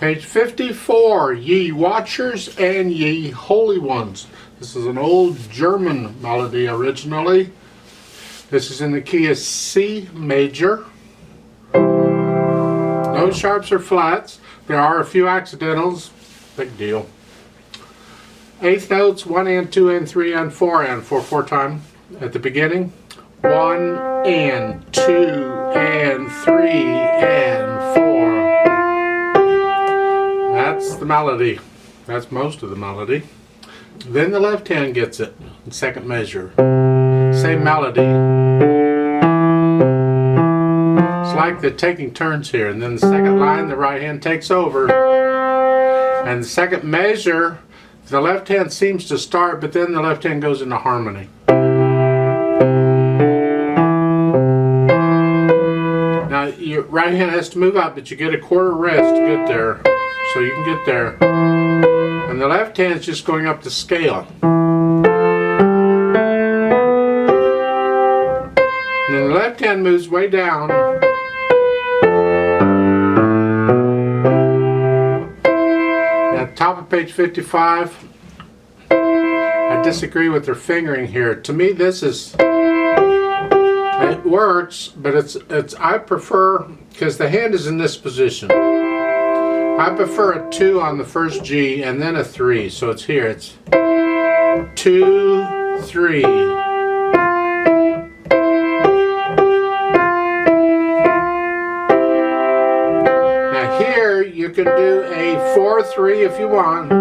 Page 54, Ye Watchers and Ye Holy Ones. This is an old German melody originally. This is in the key of C major. No sharps or flats. There are a few accidentals. Big deal. Eighth notes, 1 and 2 and 3 and 4 and 4 time. At the beginning, 1 and 2 and 3 and 4. That's the melody. That's most of the melody. Then the left hand gets it in second measure. Same melody. It's like they're taking turns here, and then the second line the right hand takes over. And the second measure, the left hand seems to start, but then the left hand goes into harmony. Now your right hand has to move out, but you get a quarter rest to get there. So you can get there. And the left hand is just going up the scale. And then the left hand moves way down. At the top of page 55, I disagree with their fingering here. To me, this is, it works, but it's I prefer, because the hand is in this position. I prefer a 2 on the first G and then a 3, so it's here. It's 2, 3. Now here you can do a 4, 3 if you want.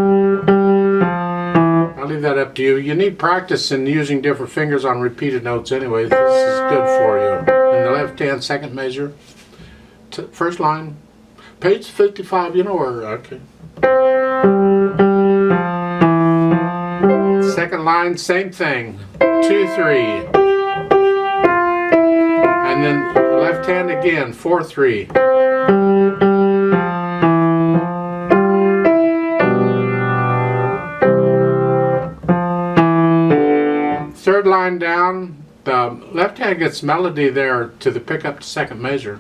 I'll leave that up to you. You need practice in using different fingers on repeated notes anyway. This is good for you. In the left hand, second measure, first line. Page 55, you know where, okay. Second line, same thing. 2, 3. And then left hand again, 4, 3. Third line down, the left hand gets melody there to the pick up to second measure.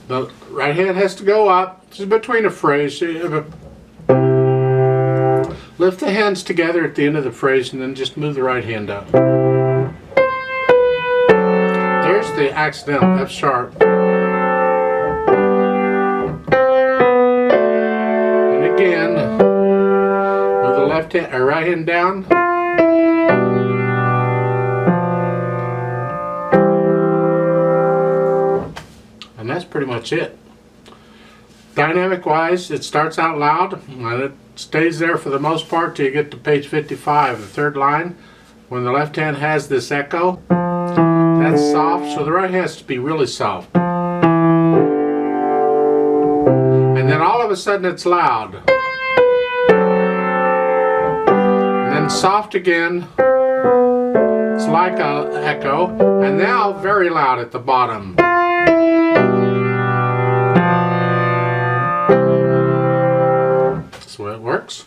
The right hand has to go up, just between a phrase. Lift the hands together at the end of the phrase and then just move the right hand up. There's the accidental F sharp. And again, move the left hand or right hand down. And that's pretty much it. Dynamic wise, it starts out loud and it stays there for the most part till you get to page 55, the third line. When the left hand has this echo, that's soft, so the right hand has to be really soft. And then all of a sudden it's loud. And then soft again. It's like an echo. And now very loud at the bottom. That's the way it works.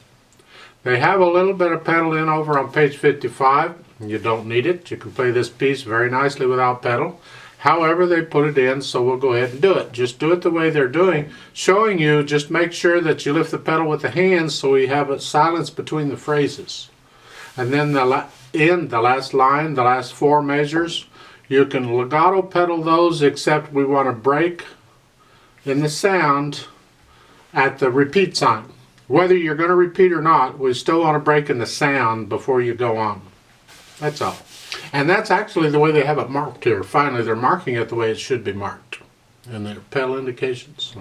They have a little bit of pedal in over on page 55. You don't need it. You can play this piece very nicely without pedal. However, they put it in, so we'll go ahead and do it. Just do it the way they're doing, showing you. Just make sure that you lift the pedal with the hands so we have a silence between the phrases. And then in the last line, the last 4 measures, you can legato pedal those, except we want to break in the sound at the repeat sign. Whether you're going to repeat or not, we still want to break in the sound before you go on. That's all. And that's actually the way they have it marked here. Finally, they're marking it the way it should be marked in their pedal indications.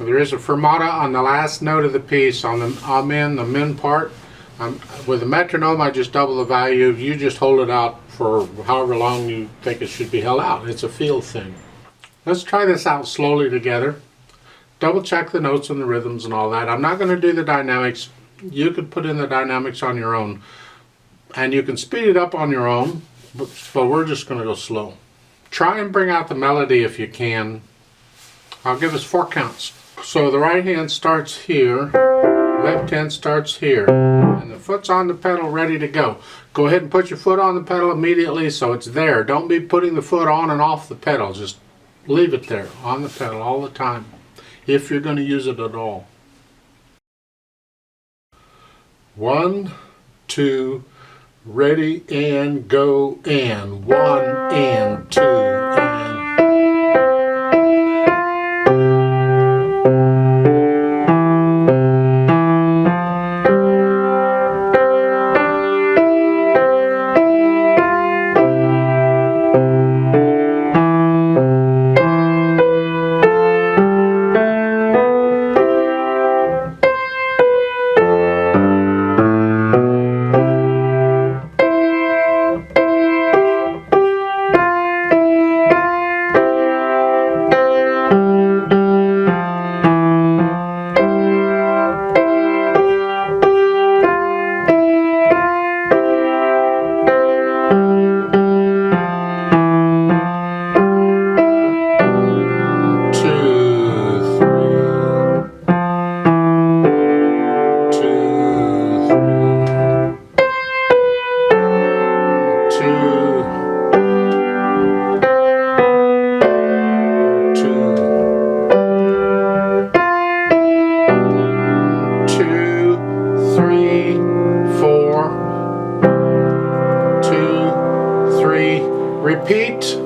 There is a fermata on the last note of the piece on the amen, the min part. With the metronome, I just double the value. You just hold it out for however long you think it should be held out. It's a feel thing. Let's try this out slowly together. Double check the notes and the rhythms and all that. I'm not going to do the dynamics. You could put in the dynamics on your own. And you can speed it up on your own, but we're just going to go slow. Try and bring out the melody if you can. I'll give us 4 counts. So the right hand starts here, left hand starts here, and the foot's on the pedal ready to go. Go ahead and put your foot on the pedal immediately so it's there. Don't be putting the foot on and off the pedal. Just Leave it there on the pedal all the time, if you're going to use it at all. 1, 2, ready and go, and 1 and 2 and. 2, 3, repeat.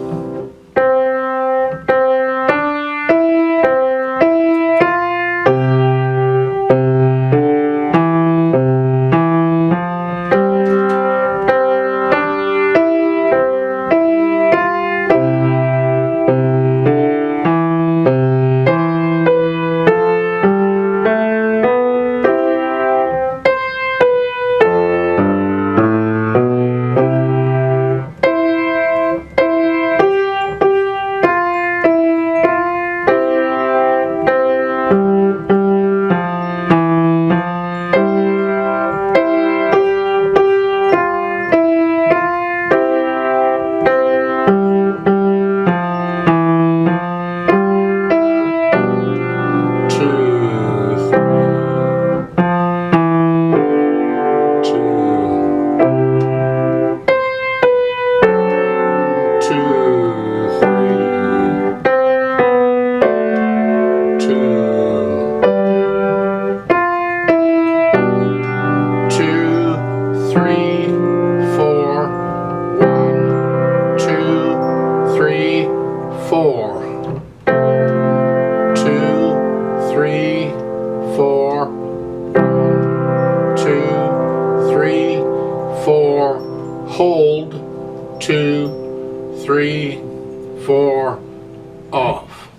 Hold, 2, 3, 4, off.